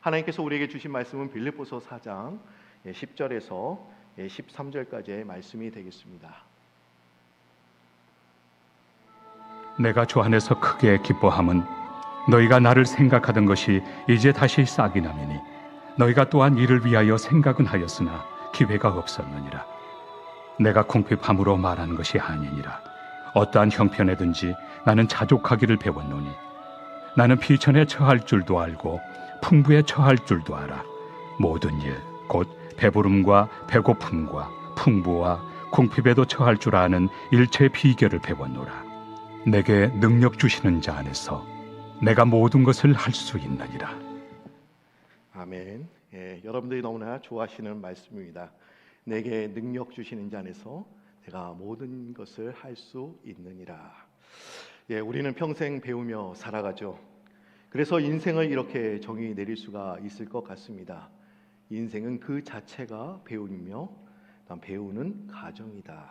하나님께서 우리에게 주신 말씀은 빌립보서 4장 10절에서 13절까지의 말씀이 되겠습니다. 내가 주 안에서 크게 기뻐함은 너희가 나를 생각하던 것이 이제 다시 싹이 나매니 너희가 또한 이를 위하여 생각은 하였으나 기회가 없었느니라. 내가 궁핍함으로 말하는 것이 아니니라. 어떠한 형편에든지 나는 자족하기를 배웠노니 나는 비천에 처할 줄도 알고 풍부에 처할 줄도 알아. 모든 일 곧 배부름과 배고픔과 풍부와 궁핍에도 처할 줄 아는 일체의 비결을 배웠노라. 내게 능력 주시는 자 안에서 내가 모든 것을 할 수 있느니라. 아멘. 여러분들이 너무나 좋아하시는 말씀입니다. 내게 능력 주시는 자 안에서 내가 모든 것을 할 수 있느니라. 우리는 평생 배우며 살아가죠. 그래서 인생을 이렇게 정의 내릴 수가 있을 것 같습니다. 인생은 그 자체가 배움이며 배우는 과정이다.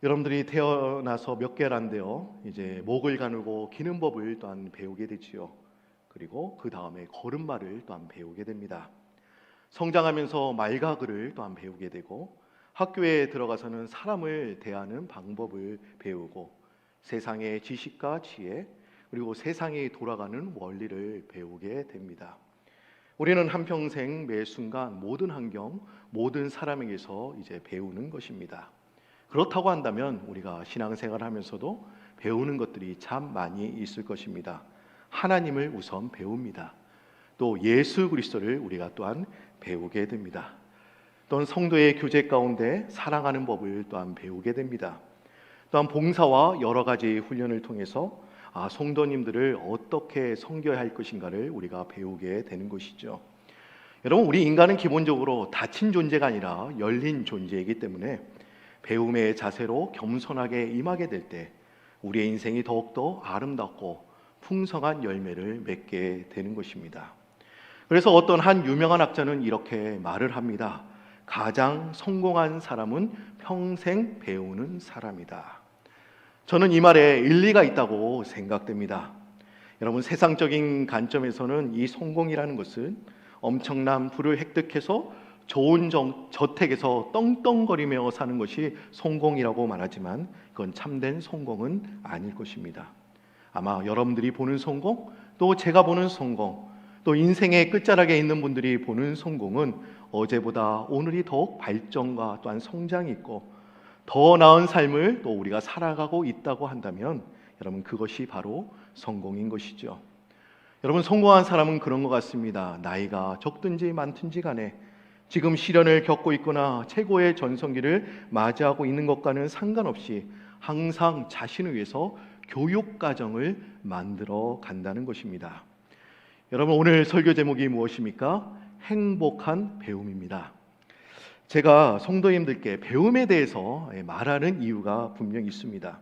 여러분들이 태어나서 몇 개월 안 돼요. 이제 목을 가누고 기는 법을 또한 배우게 되지요. 그리고 그 다음에 걸음마를 또한 배우게 됩니다. 성장하면서 말가글을 또한 배우게 되고, 학교에 들어가서는 사람을 대하는 방법을 배우고, 세상의 지식과 지혜, 그리고 세상이 돌아가는 원리를 배우게 됩니다. 우리는 한평생 매 순간 모든 환경, 모든 사람에게서 이제 배우는 것입니다. 그렇다고 한다면 우리가 신앙생활을 하면서도 배우는 것들이 참 많이 있을 것입니다. 하나님을 우선 배웁니다. 또 예수 그리스도를 우리가 또한 배우게 됩니다. 또한 성도의 교제 가운데 사랑하는 법을 또한 배우게 됩니다. 또한 봉사와 여러 가지 훈련을 통해서 성도님들을 어떻게 섬겨야 할 것인가를 우리가 배우게 되는 것이죠. 여러분, 우리 인간은 기본적으로 닫힌 존재가 아니라 열린 존재이기 때문에 배움의 자세로 겸손하게 임하게 될 때 우리의 인생이 더욱더 아름답고 풍성한 열매를 맺게 되는 것입니다. 그래서 어떤 한 유명한 학자는 이렇게 말을 합니다. 가장 성공한 사람은 평생 배우는 사람이다. 저는 이 말에 일리가 있다고 생각됩니다. 여러분, 세상적인 관점에서는 이 성공이라는 것은 엄청난 부를 획득해서 좋은 저택에서 떵떵거리며 사는 것이 성공이라고 말하지만 그건 참된 성공은 아닐 것입니다. 아마 여러분들이 보는 성공, 또 제가 보는 성공, 또 인생의 끝자락에 있는 분들이 보는 성공은 어제보다 오늘이 더욱 발전과 또한 성장이 있고 더 나은 삶을 또 우리가 살아가고 있다고 한다면 여러분, 그것이 바로 성공인 것이죠. 여러분, 성공한 사람은 그런 것 같습니다. 나이가 적든지 많든지 간에 지금 시련을 겪고 있거나 최고의 전성기를 맞이하고 있는 것과는 상관없이 항상 자신을 위해서 교육과정을 만들어 간다는 것입니다. 여러분, 오늘 설교 제목이 무엇입니까? 행복한 배움입니다. 제가 성도님들께 배움에 대해서 말하는 이유가 분명히 있습니다.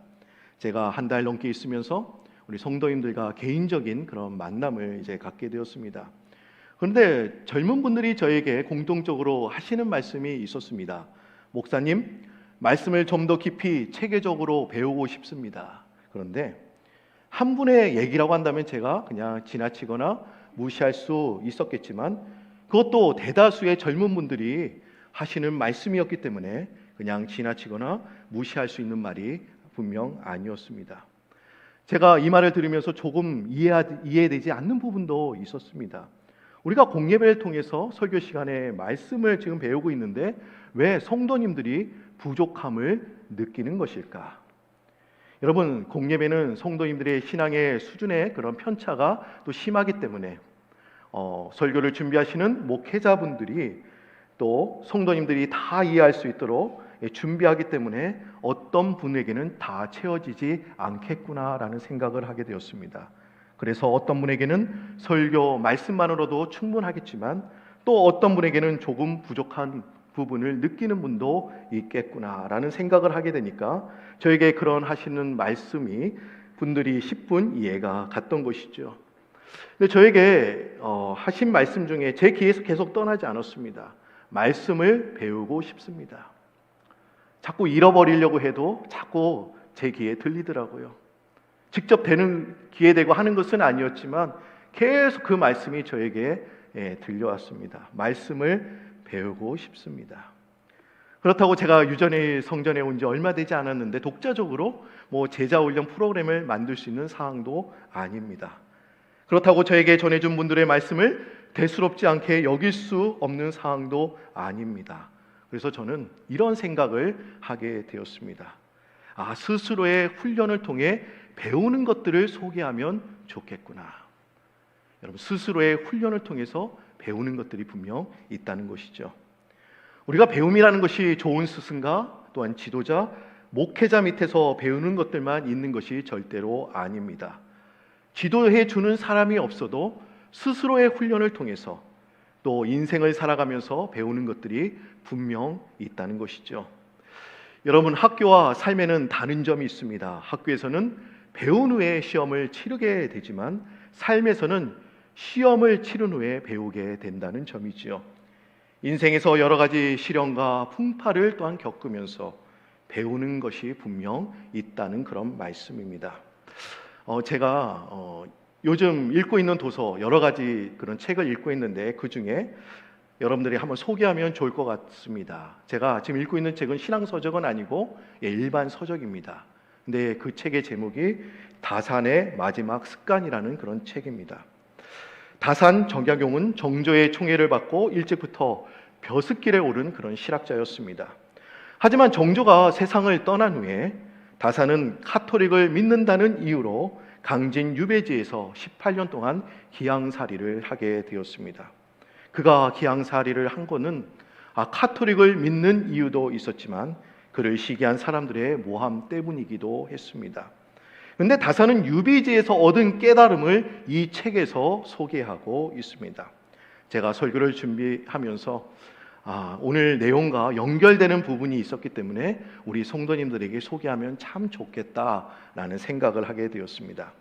제가 한 달 넘게 있으면서 우리 성도님들과 개인적인 그런 만남을 이제 갖게 되었습니다. 그런데 젊은 분들이 저에게 공통적으로 하시는 말씀이 있었습니다. 목사님, 말씀을 좀 더 깊이 체계적으로 배우고 싶습니다. 그런데 한 분의 얘기라고 한다면 제가 그냥 지나치거나 무시할 수 있었겠지만 그것도 대다수의 젊은 분들이 하시는 말씀이었기 때문에 그냥 지나치거나 무시할 수 있는 말이 분명 아니었습니다. 제가 이 말을 들으면서 조금 이해되지 않는 부분도 있었습니다. 우리가 공예배를 통해서 설교 시간에 말씀을 지금 배우고 있는데 왜 성도님들이 부족함을 느끼는 것일까? 여러분, 공예배는 성도님들의 신앙의 수준의 그런 편차가 또 심하기 때문에 설교를 준비하시는 목회자분들이 또 성도님들이 다 이해할 수 있도록 준비하기 때문에 어떤 분에게는 다 채워지지 않겠구나라는 생각을 하게 되었습니다. 그래서 어떤 분에게는 설교 말씀만으로도 충분하겠지만 또 어떤 분에게는 조금 부족한 부분을 느끼는 분도 있겠구나라는 생각을 하게 되니까 저에게 그런 하시는 말씀이 분들이 10분 이해가 갔던 것이죠. 근데 저에게 하신 말씀 중에 제 귀에서 계속 떠나지 않았습니다. 말씀을 배우고 싶습니다. 자꾸 잃어버리려고 해도 자꾸 제 귀에 들리더라고요. 직접 되는 귀에 대고 하는 것은 아니었지만 계속 그 말씀이 저에게 들려왔습니다. 말씀을 배우고 싶습니다. 그렇다고 제가 유전의 성전에 온 지 얼마 되지 않았는데 독자적으로 제자 훈련 프로그램을 만들 수 있는 사항도 아닙니다. 그렇다고 저에게 전해준 분들의 말씀을 대수롭지 않게 여길 수 없는 사항도 아닙니다. 그래서 저는 이런 생각을 하게 되었습니다. 스스로의 훈련을 통해 배우는 것들을 소개하면 좋겠구나. 여러분, 스스로의 훈련을 통해서 배우는 것들이 분명 있다는 것이죠. 우리가 배움이라는 것이 좋은 스승과 또한 지도자, 목회자 밑에서 배우는 것들만 있는 것이 절대로 아닙니다. 지도해 주는 사람이 없어도 스스로의 훈련을 통해서 또 인생을 살아가면서 배우는 것들이 분명 있다는 것이죠. 여러분, 학교와 삶에는 다른 점이 있습니다. 학교에서는 배운 후에 시험을 치르게 되지만 삶에서는 시험을 치른 후에 배우게 된다는 점이지요. 인생에서 여러 가지 시련과 풍파를 또한 겪으면서 배우는 것이 분명 있다는 그런 말씀입니다. 제가 요즘 읽고 있는 도서 여러 가지 그런 책을 읽고 있는데 그 중에 여러분들이 한번 소개하면 좋을 것 같습니다. 제가 지금 읽고 있는 책은 신앙서적은 아니고 일반 서적입니다. 근데 그 책의 제목이 다산의 마지막 습관이라는 그런 책입니다. 다산 정약용은 정조의 총애를 받고 일찍부터 벼슬길에 오른 그런 실학자였습니다. 하지만 정조가 세상을 떠난 후에 다산은 카톨릭을 믿는다는 이유로 강진 유배지에서 18년 동안 기양살이를 하게 되었습니다. 그가 기양살이를 한 것은 카톨릭을 믿는 이유도 있었지만 그를 시기한 사람들의 모함 때문이기도 했습니다. 그런데 다산은 유배지에서 얻은 깨달음을 이 책에서 소개하고 있습니다. 제가 설교를 준비하면서 오늘 내용과 연결되는 부분이 있었기 때문에 우리 성도님들에게 소개하면 참 좋겠다라는 생각을 하게 되었습니다.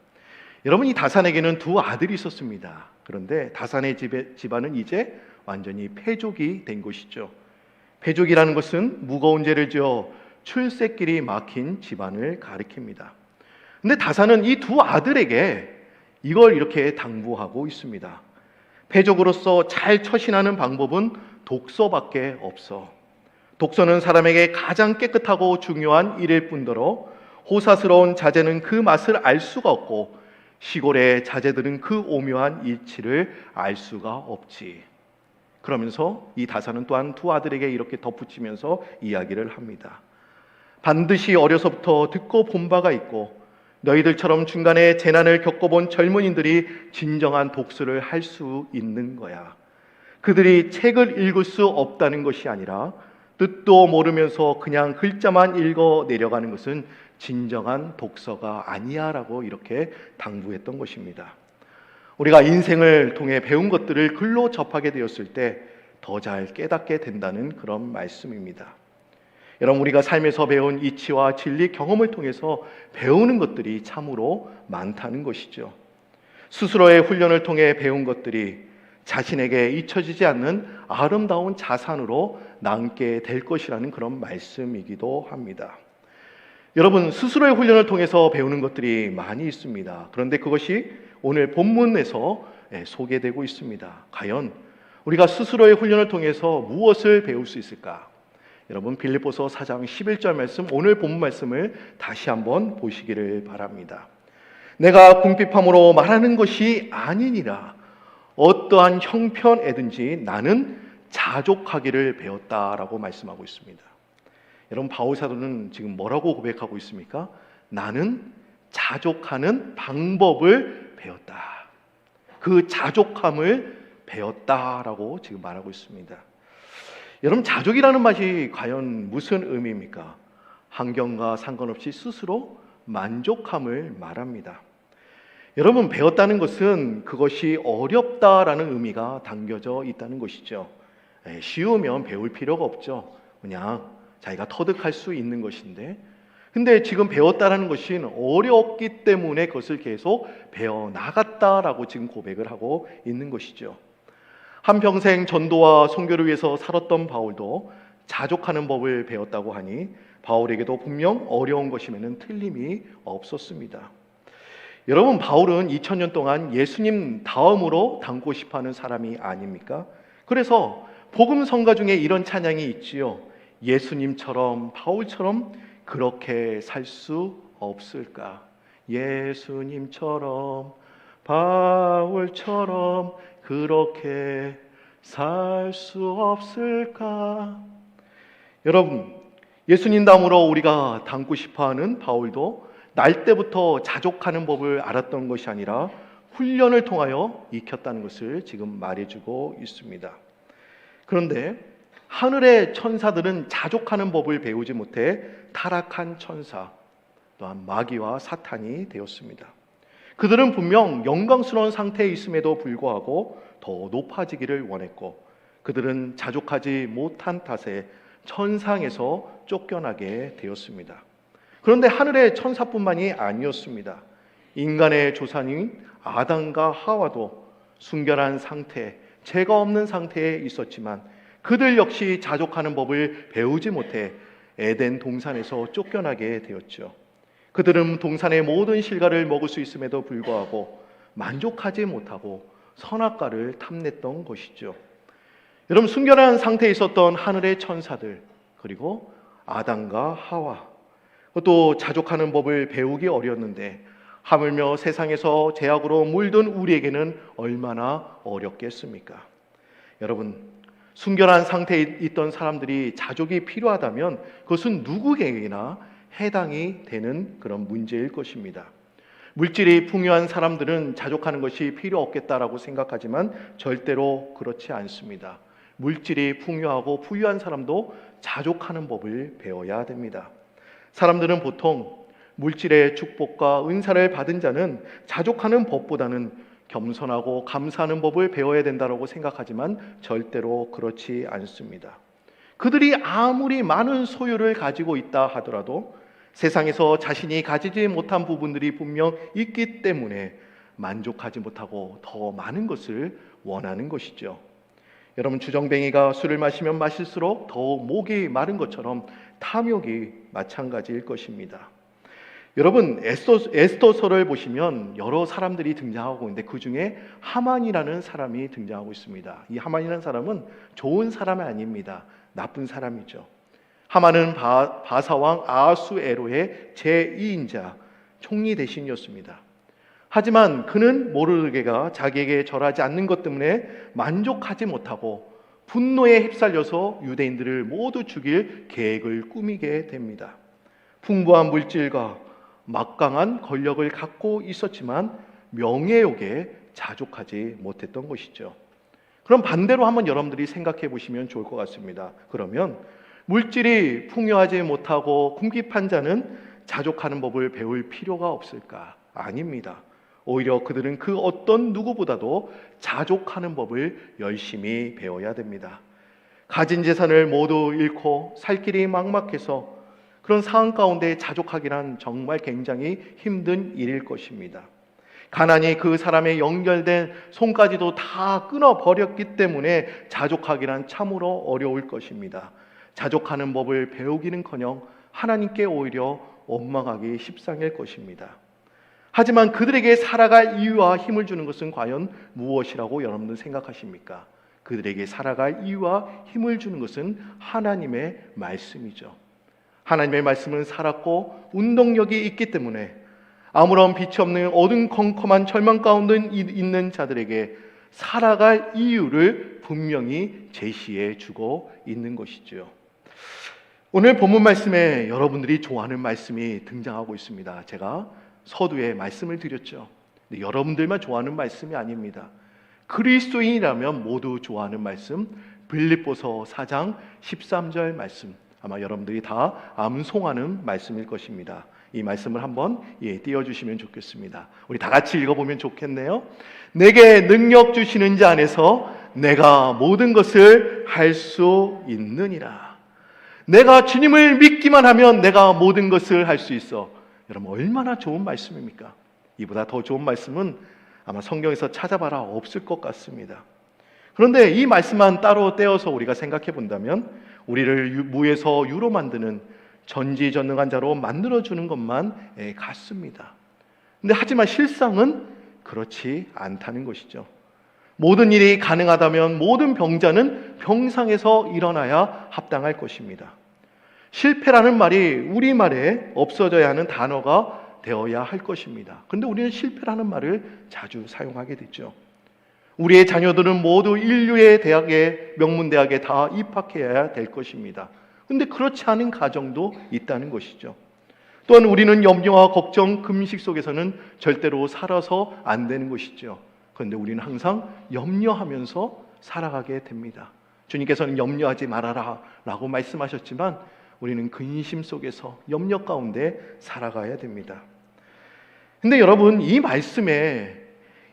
여러분, 이 다산에게는 두 아들이 있었습니다. 그런데 다산의 집안은 이제 완전히 패족이 된 것이죠. 패족이라는 것은 무거운 죄를 지어 출세길이 막힌 집안을 가리킵니다. 근데 다산은 이 두 아들에게 이걸 이렇게 당부하고 있습니다. 패족으로서 잘 처신하는 방법은 독서밖에 없어. 독서는 사람에게 가장 깨끗하고 중요한 일일 뿐더러 호사스러운 자재는 그 맛을 알 수가 없고 시골의 자재들은 그 오묘한 이치를 알 수가 없지. 그러면서 이 다산은 또한 두 아들에게 이렇게 덧붙이면서 이야기를 합니다. 반드시 어려서부터 듣고 본 바가 있고 너희들처럼 중간에 재난을 겪어본 젊은이들이 진정한 독서를 할 수 있는 거야. 그들이 책을 읽을 수 없다는 것이 아니라 뜻도 모르면서 그냥 글자만 읽어 내려가는 것은 진정한 독서가 아니야 라고 이렇게 당부했던 것입니다. 우리가 인생을 통해 배운 것들을 글로 접하게 되었을 때 더 잘 깨닫게 된다는 그런 말씀입니다. 여러분, 우리가 삶에서 배운 이치와 진리 경험을 통해서 배우는 것들이 참으로 많다는 것이죠. 스스로의 훈련을 통해 배운 것들이 자신에게 잊혀지지 않는 아름다운 자산으로 남게 될 것이라는 그런 말씀이기도 합니다. 여러분, 스스로의 훈련을 통해서 배우는 것들이 많이 있습니다. 그런데 그것이 오늘 본문에서 소개되고 있습니다. 과연 우리가 스스로의 훈련을 통해서 무엇을 배울 수 있을까? 여러분, 빌립보서 4장 11절 말씀, 오늘 본문 말씀을 다시 한번 보시기를 바랍니다. 내가 궁핍함으로 말하는 것이 아니니라. 어떠한 형편에든지 나는 자족하기를 배웠다라고 말씀하고 있습니다. 여러분, 바울 사도는 지금 뭐라고 고백하고 있습니까? 나는 자족하는 방법을 배웠다. 그 자족함을 배웠다라고 지금 말하고 있습니다. 여러분, 자족이라는 말이 과연 무슨 의미입니까? 환경과 상관없이 스스로 만족함을 말합니다. 여러분, 배웠다는 것은 그것이 어렵다라는 의미가 담겨져 있다는 것이죠. 쉬우면 배울 필요가 없죠. 그냥 자기가 터득할 수 있는 것인데, 근데 지금 배웠다라는 것은 어렵기 때문에 그것을 계속 배워나갔다라고 지금 고백을 하고 있는 것이죠. 한평생 전도와 선교를 위해서 살았던 바울도 자족하는 법을 배웠다고 하니 바울에게도 분명 어려운 것임에는 틀림이 없었습니다. 여러분, 바울은 2000년 동안 예수님 다음으로 닮고 싶어하는 사람이 아닙니까? 그래서 복음 성가 중에 이런 찬양이 있지요. 예수님처럼 바울처럼 그렇게 살 수 없을까? 예수님처럼 바울처럼 그렇게 살 수 없을까? 여러분, 예수님 다음으로 우리가 닮고 싶어하는 바울도 날 때부터 자족하는 법을 알았던 것이 아니라 훈련을 통하여 익혔다는 것을 지금 말해주고 있습니다. 그런데 하늘의 천사들은 자족하는 법을 배우지 못해 타락한 천사, 또한 마귀와 사탄이 되었습니다. 그들은 분명 영광스러운 상태에 있음에도 불구하고 더 높아지기를 원했고, 그들은 자족하지 못한 탓에 천상에서 쫓겨나게 되었습니다. 그런데 하늘의 천사뿐만이 아니었습니다. 인간의 조상인 아담과 하와도 순결한 상태, 죄가 없는 상태에 있었지만 그들 역시 자족하는 법을 배우지 못해 에덴 동산에서 쫓겨나게 되었죠. 그들은 동산의 모든 실과를 먹을 수 있음에도 불구하고 만족하지 못하고 선악과를 탐냈던 것이죠. 여러분, 순결한 상태에 있었던 하늘의 천사들, 그리고 아담과 하와, 또 자족하는 법을 배우기 어려웠는데 하물며 세상에서 죄악으로 물든 우리에게는 얼마나 어렵겠습니까? 여러분, 순결한 상태에 있던 사람들이 자족이 필요하다면 그것은 누구에게나 해당이 되는 그런 문제일 것입니다. 물질이 풍요한 사람들은 자족하는 것이 필요 없겠다라고 생각하지만 절대로 그렇지 않습니다. 물질이 풍요하고 부유한 사람도 자족하는 법을 배워야 됩니다. 사람들은 보통 물질의 축복과 은사를 받은 자는 자족하는 법보다는 겸손하고 감사하는 법을 배워야 된다고 생각하지만 절대로 그렇지 않습니다. 그들이 아무리 많은 소유를 가지고 있다 하더라도 세상에서 자신이 가지지 못한 부분들이 분명 있기 때문에 만족하지 못하고 더 많은 것을 원하는 것이죠. 여러분, 주정뱅이가 술을 마시면 마실수록 더욱 목이 마른 것처럼 탐욕이 마찬가지일 것입니다. 여러분, 에스더서를 보시면 여러 사람들이 등장하고 있는데 그 중에 하만이라는 사람이 등장하고 있습니다. 이 하만이라는 사람은 좋은 사람이 아닙니다. 나쁜 사람이죠. 하만은 바사왕 아하수에로의 제2인자 총리 대신이었습니다. 하지만 그는 모르드게가 자기에게 절하지 않는 것 때문에 만족하지 못하고 분노에 휩쓸려서 유대인들을 모두 죽일 계획을 꾸미게 됩니다. 풍부한 물질과 막강한 권력을 갖고 있었지만 명예욕에 자족하지 못했던 것이죠. 그럼 반대로 한번 여러분들이 생각해 보시면 좋을 것 같습니다. 그러면 물질이 풍요하지 못하고 궁핍한 자는 자족하는 법을 배울 필요가 없을까? 아닙니다. 오히려 그들은 그 어떤 누구보다도 자족하는 법을 열심히 배워야 됩니다. 가진 재산을 모두 잃고 살 길이 막막해서 그런 상황 가운데 자족하기란 정말 굉장히 힘든 일일 것입니다. 가난이 그 사람의 연결된 손까지도 다 끊어버렸기 때문에 자족하기란 참으로 어려울 것입니다. 자족하는 법을 배우기는커녕 하나님께 오히려 원망하기 십상일 것입니다. 하지만 그들에게 살아갈 이유와 힘을 주는 것은 과연 무엇이라고 여러분들 생각하십니까? 그들에게 살아갈 이유와 힘을 주는 것은 하나님의 말씀이죠. 하나님의 말씀은 살았고 운동력이 있기 때문에 아무런 빛이 없는 어둠컴컴한 절망 가운데 있는 자들에게 살아갈 이유를 분명히 제시해 주고 있는 것이죠. 오늘 본문 말씀에 여러분들이 좋아하는 말씀이 등장하고 있습니다. 제가 서두에 말씀을 드렸죠. 근데 여러분들만 좋아하는 말씀이 아닙니다. 그리스도인이라면 모두 좋아하는 말씀, 빌립보서 4장 13절 말씀, 아마 여러분들이 다 암송하는 말씀일 것입니다. 이 말씀을 한번 띄워주시면 좋겠습니다. 우리 다 같이 읽어보면 좋겠네요. 내게 능력 주시는 자 안에서 내가 모든 것을 할 수 있느니라. 내가 주님을 믿기만 하면 내가 모든 것을 할 수 있어. 여러분, 얼마나 좋은 말씀입니까? 이보다 더 좋은 말씀은 아마 성경에서 찾아봐라 없을 것 같습니다. 그런데 이 말씀만 따로 떼어서 우리가 생각해 본다면 우리를 무에서 유로 만드는 전지전능한 자로 만들어주는 것만 같습니다. 근데 하지만 실상은 그렇지 않다는 것이죠. 모든 일이 가능하다면 모든 병자는 병상에서 일어나야 합당할 것입니다. 실패라는 말이 우리말에 없어져야 하는 단어가 되어야 할 것입니다. 그런데 우리는 실패라는 말을 자주 사용하게 됐죠. 우리의 자녀들은 모두 인류의 대학에, 명문대학에 다 입학해야 될 것입니다. 그런데 그렇지 않은 가정도 있다는 것이죠. 또한 우리는 염려와 걱정, 금식 속에서는 절대로 살아서 안 되는 것이죠. 그런데 우리는 항상 염려하면서 살아가게 됩니다. 주님께서는 염려하지 말아라 라고 말씀하셨지만 우리는 근심 속에서 염려 가운데 살아가야 됩니다. 근데 여러분, 이 말씀에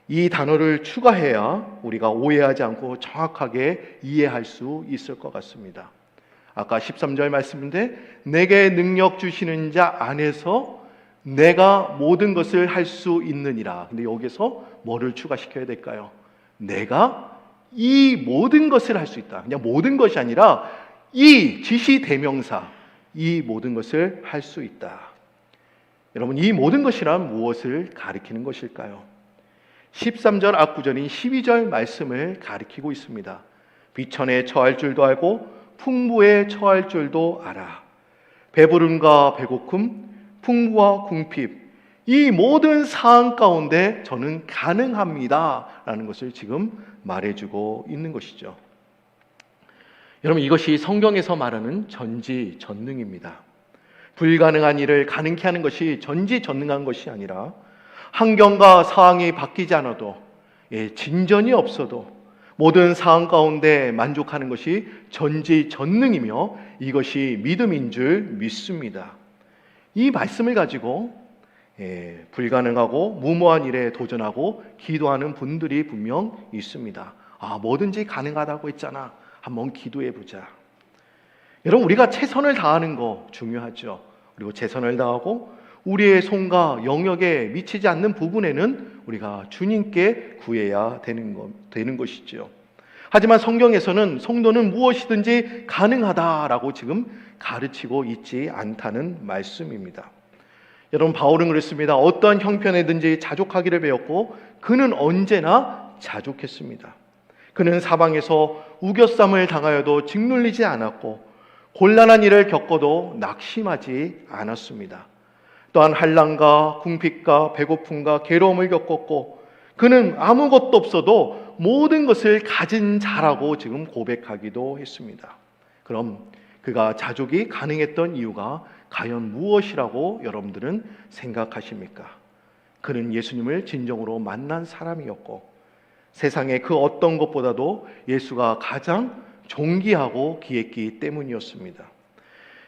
이 단어를 추가해야 우리가 오해하지 않고 정확하게 이해할 수 있을 것 같습니다. 아까 13절 말씀인데 내게 능력 주시는 자 안에서 내가 모든 것을 할 수 있느니라. 근데 여기서 뭐를 추가시켜야 될까요? 내가 이 모든 것을 할 수 있다. 그냥 모든 것이 아니라 이 지시대명사, 이 모든 것을 할 수 있다. 여러분, 이 모든 것이란 무엇을 가리키는 것일까요? 13절 앞구절인 12절 말씀을 가리키고 있습니다. 비천에 처할 줄도 알고 풍부에 처할 줄도 알아. 배부름과 배고픔, 풍부와 궁핍, 이 모든 사안 가운데 저는 가능합니다 라는 것을 지금 말해주고 있는 것이죠. 여러분, 이것이 성경에서 말하는 전지전능입니다. 불가능한 일을 가능케 하는 것이 전지전능한 것이 아니라 환경과 상황이 바뀌지 않아도, 진전이 없어도 모든 상황 가운데 만족하는 것이 전지전능이며 이것이 믿음인 줄 믿습니다. 이 말씀을 가지고 불가능하고 무모한 일에 도전하고 기도하는 분들이 분명 있습니다. 뭐든지 가능하다고 했잖아. 한번 기도해 보자. 여러분, 우리가 최선을 다하는 거 중요하죠. 그리고 최선을 다하고 우리의 손과 영역에 미치지 않는 부분에는 우리가 주님께 구해야 되는 것이죠. 하지만 성경에서는 성도는 무엇이든지 가능하다라고 지금 가르치고 있지 않다는 말씀입니다. 여러분, 바울은 그랬습니다. 어떠한 형편에든지 자족하기를 배웠고 그는 언제나 자족했습니다. 그는 사방에서 우겨쌈을 당하여도 짓눌리지 않았고 곤란한 일을 겪어도 낙심하지 않았습니다. 또한 환난과 궁핍과 배고픔과 괴로움을 겪었고 그는 아무것도 없어도 모든 것을 가진 자라고 지금 고백하기도 했습니다. 그럼 그가 자족이 가능했던 이유가 과연 무엇이라고 여러분들은 생각하십니까? 그는 예수님을 진정으로 만난 사람이었고 세상의 그 어떤 것보다도 예수가 가장 존귀하고 귀했기 때문이었습니다.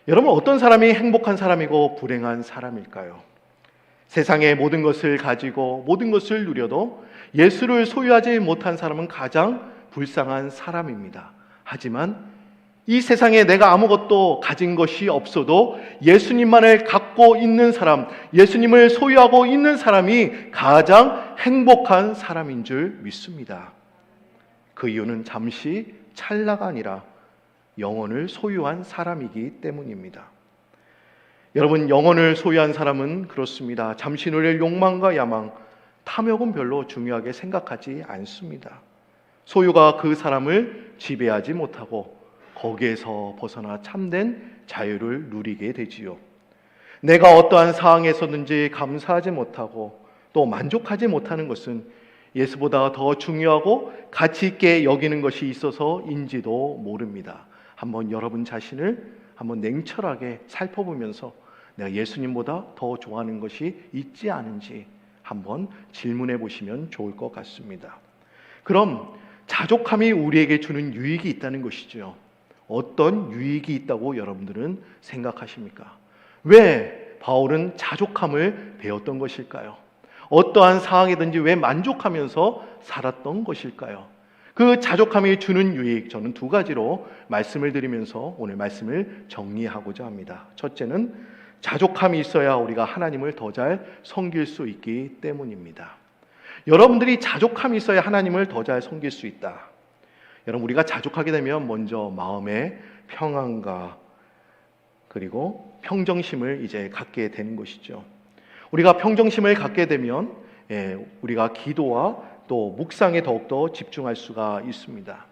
여러분, 어떤 사람이 행복한 사람이고 불행한 사람일까요? 세상의 모든 것을 가지고 모든 것을 누려도 예수를 소유하지 못한 사람은 가장 불쌍한 사람입니다. 하지만 이 세상에 내가 아무것도 가진 것이 없어도 예수님만을 갖고 있는 사람, 예수님을 소유하고 있는 사람이 가장 행복한 사람인 줄 믿습니다. 그 이유는 잠시 찰나가 아니라 영혼을 소유한 사람이기 때문입니다. 여러분, 영혼을 소유한 사람은 그렇습니다. 잠시 누릴 욕망과 야망, 탐욕은 별로 중요하게 생각하지 않습니다. 소유가 그 사람을 지배하지 못하고 거기에서 벗어나 참된 자유를 누리게 되지요. 내가 어떠한 상황에서든지 감사하지 못하고 또 만족하지 못하는 것은 예수보다 더 중요하고 가치 있게 여기는 것이 있어서인지도 모릅니다. 한번 여러분 자신을 한번 냉철하게 살펴보면서 내가 예수님보다 더 좋아하는 것이 있지 않은지 한번 질문해 보시면 좋을 것 같습니다. 그럼 자족함이 우리에게 주는 유익이 있다는 것이죠. 어떤 유익이 있다고 여러분들은 생각하십니까? 왜 바울은 자족함을 배웠던 것일까요? 어떠한 상황이든지 왜 만족하면서 살았던 것일까요? 그 자족함이 주는 유익, 저는 두 가지로 말씀을 드리면서 오늘 말씀을 정리하고자 합니다. 첫째는 자족함이 있어야 우리가 하나님을 더 잘 섬길 수 있기 때문입니다. 여러분들이 자족함이 있어야 하나님을 더 잘 섬길 수 있다. 여러분, 우리가 자족하게 되면 먼저 마음의 평안과 그리고 평정심을 이제 갖게 되는 것이죠. 우리가 평정심을 갖게 되면 우리가 기도와 또 묵상에 더욱더 집중할 수가 있습니다.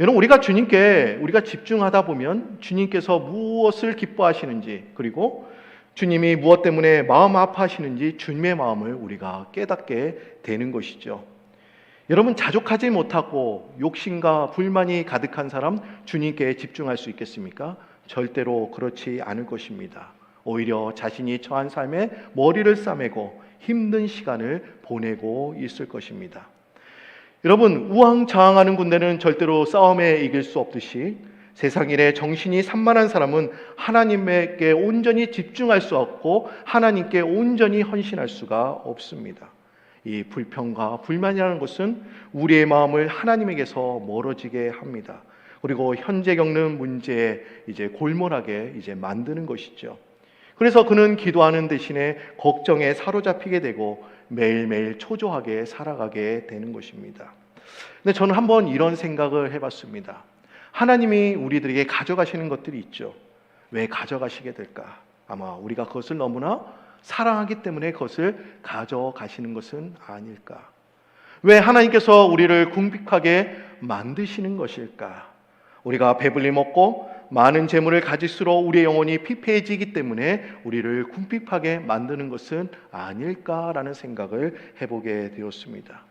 여러분, 우리가 주님께 우리가 집중하다 보면 주님께서 무엇을 기뻐하시는지, 그리고 주님이 무엇 때문에 마음 아파하시는지 주님의 마음을 우리가 깨닫게 되는 것이죠. 여러분, 자족하지 못하고 욕심과 불만이 가득한 사람 주님께 집중할 수 있겠습니까? 절대로 그렇지 않을 것입니다. 오히려 자신이 처한 삶에 머리를 싸매고 힘든 시간을 보내고 있을 것입니다. 여러분, 우왕좌왕하는 군대는 절대로 싸움에 이길 수 없듯이 세상 일에 정신이 산만한 사람은 하나님께 온전히 집중할 수 없고 하나님께 온전히 헌신할 수가 없습니다. 이 불평과 불만이라는 것은 우리의 마음을 하나님에게서 멀어지게 합니다. 그리고 현재 겪는 문제에 골몰하게 만드는 것이죠. 그래서 그는 기도하는 대신에 걱정에 사로잡히게 되고 매일매일 초조하게 살아가게 되는 것입니다. 근데 저는 한번 이런 생각을 해봤습니다. 하나님이 우리들에게 가져가시는 것들이 있죠. 왜 가져가시게 될까? 아마 우리가 그것을 너무나 사랑하기 때문에 그것을 가져가시는 것은 아닐까? 왜 하나님께서 우리를 궁핍하게 만드시는 것일까? 우리가 배불리 먹고 많은 재물을 가질수록 우리의 영혼이 피폐해지기 때문에 우리를 궁핍하게 만드는 것은 아닐까라는 생각을 해보게 되었습니다.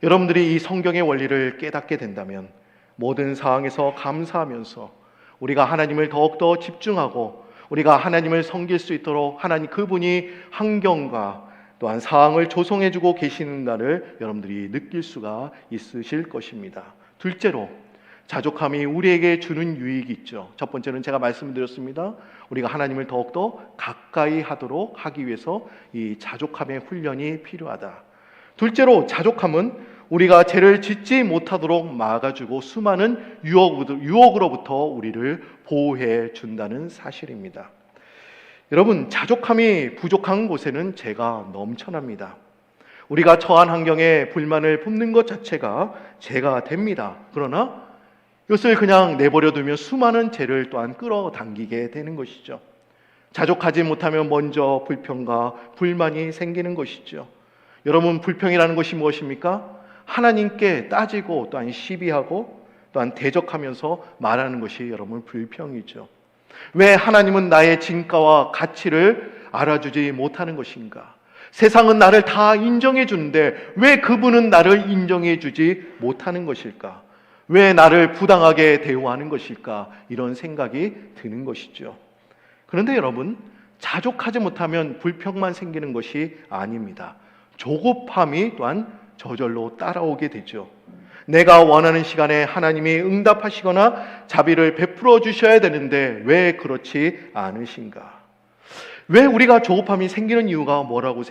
여러분들이 이 성경의 원리를 깨닫게 된다면 모든 상황에서 감사하면서 우리가 하나님을 더욱더 집중하고 우리가 하나님을 섬길 수 있도록 하나님 그분이 환경과 또한 상황을 조성해주고 계시는가를 여러분들이 느낄 수가 있으실 것입니다. 둘째로, 자족함이 우리에게 주는 유익이 있죠. 첫 번째는 제가 말씀드렸습니다. 우리가 하나님을 더욱더 가까이 하도록 하기 위해서 이 자족함의 훈련이 필요하다. 둘째로, 자족함은 우리가 죄를 짓지 못하도록 막아주고 수많은 유혹으로부터 우리를 보호해 준다는 사실입니다. 여러분, 자족함이 부족한 곳에는 죄가 넘쳐납니다. 우리가 처한 환경에 불만을 품는 것 자체가 죄가 됩니다. 그러나 이것을 그냥 내버려두면 수많은 죄를 또한 끌어당기게 되는 것이죠. 자족하지 못하면 먼저 불평과 불만이 생기는 것이죠. 여러분, 불평이라는 것이 무엇입니까? 하나님께 따지고 또한 시비하고 또한 대적하면서 말하는 것이 여러분 불평이죠. 왜 하나님은 나의 진가와 가치를 알아주지 못하는 것인가? 세상은 나를 다 인정해 주는데 왜 그분은 나를 인정해 주지 못하는 것일까? 왜 나를 부당하게 대우하는 것일까? 이런 생각이 드는 것이죠. 그런데 여러분, 자족하지 못하면 불평만 생기는 것이 아닙니다. 조급함이 또한 저절로 따라오게 되죠. 내가 원하는 시간에 하나님이 응답하시거나 자비를 베풀어 주셔야 되는데 왜 그렇지 않으신가? 왜 우리가 조급함이 생기는 이유가 뭐라고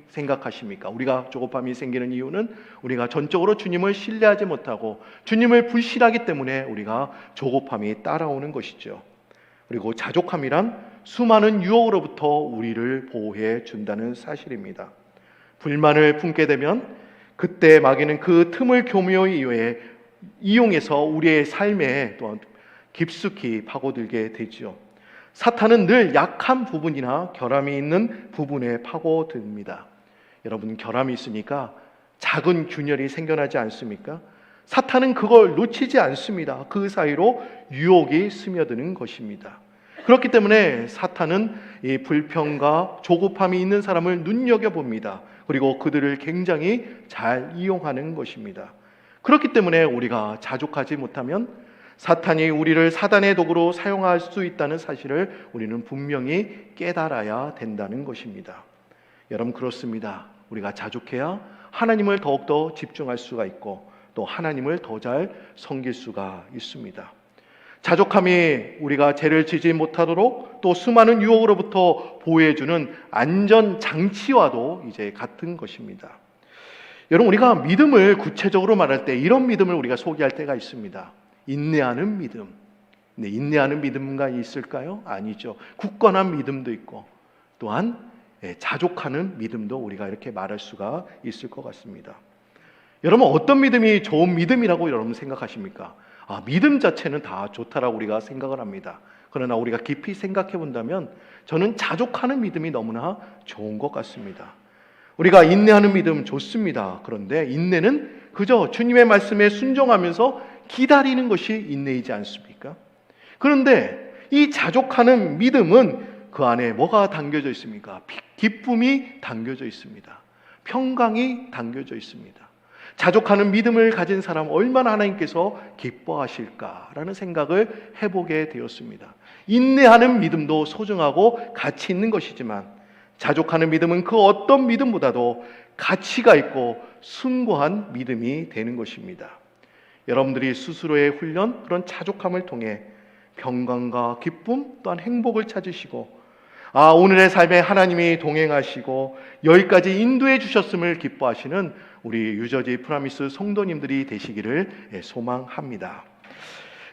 생각하십니까? 우리가 조급함이 생기는 이유는 우리가 전적으로 주님을 신뢰하지 못하고 주님을 불신하기 때문에 우리가 조급함이 따라오는 것이죠. 그리고 자족함이란 수많은 유혹으로부터 우리를 보호해 준다는 사실입니다. 불만을 품게 되면 그때 마귀는 그 틈을 교묘히 이용해서 우리의 삶에 또한 깊숙이 파고들게 되죠. 사탄은 늘 약한 부분이나 결함이 있는 부분에 파고듭니다. 여러분, 결함이 있으니까 작은 균열이 생겨나지 않습니까? 사탄은 그걸 놓치지 않습니다. 그 사이로 유혹이 스며드는 것입니다. 그렇기 때문에 사탄은 이 불평과 조급함이 있는 사람을 눈여겨봅니다. 그리고 그들을 굉장히 잘 이용하는 것입니다. 그렇기 때문에 우리가 자족하지 못하면 사탄이 우리를 사단의 도구로 사용할 수 있다는 사실을 우리는 분명히 깨달아야 된다는 것입니다. 여러분, 그렇습니다. 우리가 자족해야 하나님을 더욱더 집중할 수가 있고 또 하나님을 더 잘 섬길 수가 있습니다. 자족함이 우리가 죄를 지지 못하도록 또 수많은 유혹으로부터 보호해주는 안전장치와도 같은 것입니다. 여러분, 우리가 믿음을 구체적으로 말할 때 이런 믿음을 우리가 소개할 때가 있습니다. 인내하는 믿음. 네, 인내하는 믿음가 있을까요? 아니죠. 굳건한 믿음도 있고 또한 자족하는 믿음도 우리가 이렇게 말할 수가 있을 것 같습니다. 여러분, 어떤 믿음이 좋은 믿음이라고 여러분 생각하십니까? 믿음 자체는 다 좋다라고 우리가 생각을 합니다. 그러나 우리가 깊이 생각해 본다면 저는 자족하는 믿음이 너무나 좋은 것 같습니다. 우리가 인내하는 믿음 좋습니다. 그런데 인내는 그저 주님의 말씀에 순종하면서 기다리는 것이 인내이지 않습니까? 그런데 이 자족하는 믿음은 그 안에 뭐가 담겨져 있습니까? 기쁨이 담겨져 있습니다. 평강이 담겨져 있습니다. 자족하는 믿음을 가진 사람 얼마나 하나님께서 기뻐하실까라는 생각을 해보게 되었습니다. 인내하는 믿음도 소중하고 가치 있는 것이지만 자족하는 믿음은 그 어떤 믿음보다도 가치가 있고 숭고한 믿음이 되는 것입니다. 여러분들이 스스로의 훈련, 그런 자족함을 통해 평강과 기쁨 또한 행복을 찾으시고 오늘의 삶에 하나님이 동행하시고 여기까지 인도해 주셨음을 기뻐하시는 우리 유저지 프라미스 성도님들이 되시기를 소망합니다.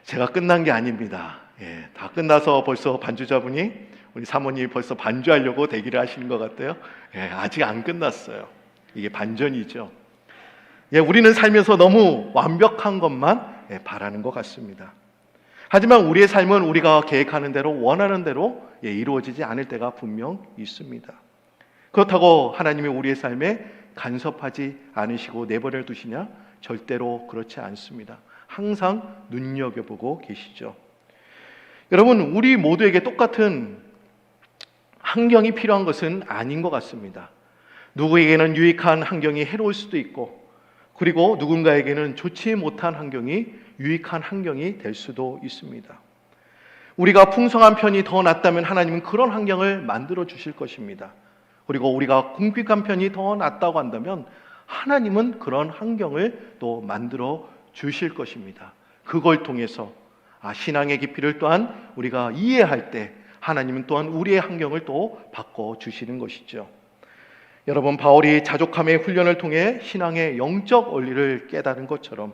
제가 끝난 게 아닙니다. 다 끝나서 벌써 반주자분이 우리 사모님이 벌써 반주하려고 대기를 하시는 것 같아요. 아직 안 끝났어요. 이게 반전이죠. 우리는 살면서 너무 완벽한 것만 바라는 것 같습니다. 하지만 우리의 삶은 우리가 계획하는 대로 원하는 대로 이루어지지 않을 때가 분명 있습니다. 그렇다고 하나님이 우리의 삶에 간섭하지 않으시고 내버려 두시냐? 절대로 그렇지 않습니다. 항상 눈여겨보고 계시죠. 여러분, 우리 모두에게 똑같은 환경이 필요한 것은 아닌 것 같습니다. 누구에게는 유익한 환경이 해로울 수도 있고, 그리고 누군가에게는 좋지 못한 환경이 유익한 환경이 될 수도 있습니다. 우리가 풍성한 편이 더 낫다면 하나님은 그런 환경을 만들어 주실 것입니다. 그리고 우리가 궁핍한 편이 더 낫다고 한다면 하나님은 그런 환경을 또 만들어 주실 것입니다. 그걸 통해서 신앙의 깊이를 또한 우리가 이해할 때 하나님은 또한 우리의 환경을 또 바꿔주시는 것이죠. 여러분, 바울이 자족함의 훈련을 통해 신앙의 영적 원리를 깨달은 것처럼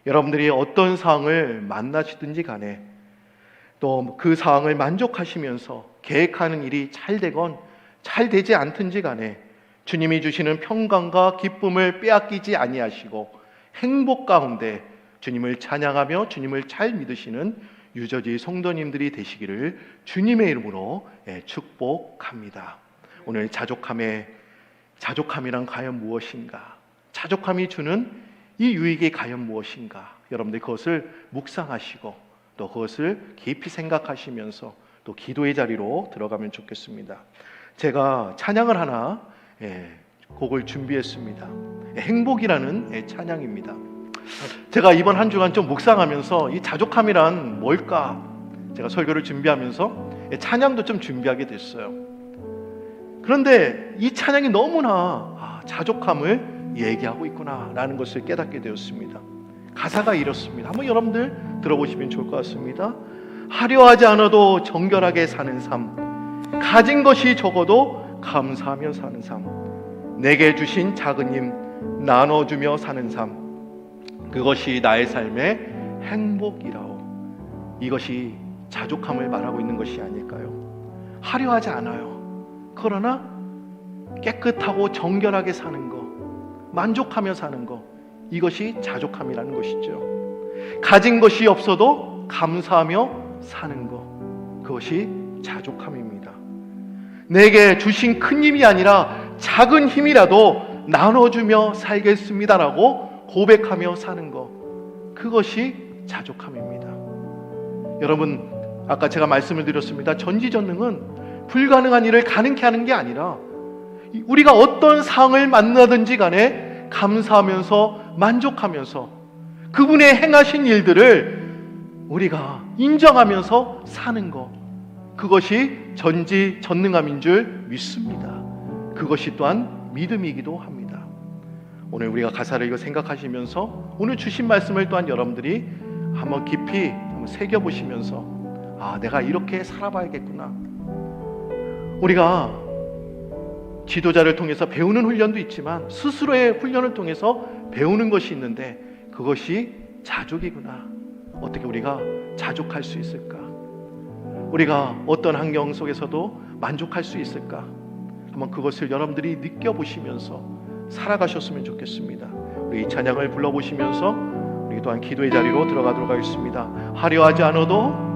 여러분들이 어떤 상황을 만나시든지 간에 또 그 상황을 만족하시면서 계획하는 일이 잘 되건 잘 되지 않든지 간에 주님이 주시는 평강과 기쁨을 빼앗기지 아니하시고 행복 가운데 주님을 찬양하며 주님을 잘 믿으시는 유저지 성도님들이 되시기를 주님의 이름으로 축복합니다. 오늘 자족함이란 과연 무엇인가? 자족함이 주는 이 유익이 과연 무엇인가? 여러분들 그것을 묵상하시고 또 그것을 깊이 생각하시면서 또 기도의 자리로 들어가면 좋겠습니다. 제가 찬양을 하나 곡을 준비했습니다. 행복이라는 찬양입니다. 제가 이번 한 주간 좀 묵상하면서 이 자족함이란 뭘까? 제가 설교를 준비하면서 찬양도 좀 준비하게 됐어요. 그런데 이 찬양이 너무나 자족함을 얘기하고 있구나라는 것을 깨닫게 되었습니다. 가사가 이렇습니다. 한번 여러분들 들어보시면 좋을 것 같습니다. 하려하지 않아도 정결하게 사는 삶, 가진 것이 적어도 감사하며 사는 삶, 내게 주신 작은 힘 나눠주며 사는 삶, 그것이 나의 삶의 행복이라오. 이것이 자족함을 말하고 있는 것이 아닐까요? 하려하지 않아요. 그러나 깨끗하고 정결하게 사는 것, 만족하며 사는 것, 이것이 자족함이라는 것이죠. 가진 것이 없어도 감사하며 사는 것, 그것이 자족함입니다. 내게 주신 큰 힘이 아니라 작은 힘이라도 나눠주며 살겠습니다라고 고백하며 사는 것, 그것이 자족함입니다. 여러분, 아까 제가 말씀을 드렸습니다. 전지전능은 불가능한 일을 가능케 하는 게 아니라 우리가 어떤 상황을 만나든지 간에 감사하면서 만족하면서 그분의 행하신 일들을 우리가 인정하면서 사는 것, 그것이 전지전능함인 줄 믿습니다. 그것이 또한 믿음이기도 합니다. 오늘 우리가 가사를 이거 생각하시면서 오늘 주신 말씀을 또한 여러분들이 한번 깊이 한번 새겨보시면서 내가 이렇게 살아봐야겠구나. 우리가 지도자를 통해서 배우는 훈련도 있지만 스스로의 훈련을 통해서 배우는 것이 있는데 그것이 자족이구나. 어떻게 우리가 자족할 수 있을까? 우리가 어떤 환경 속에서도 만족할 수 있을까? 한번 그것을 여러분들이 느껴보시면서 살아가셨으면 좋겠습니다. 우리 이 찬양을 불러보시면서 우리 또한 기도의 자리로 들어가도록 하겠습니다. 하려 하지 않아도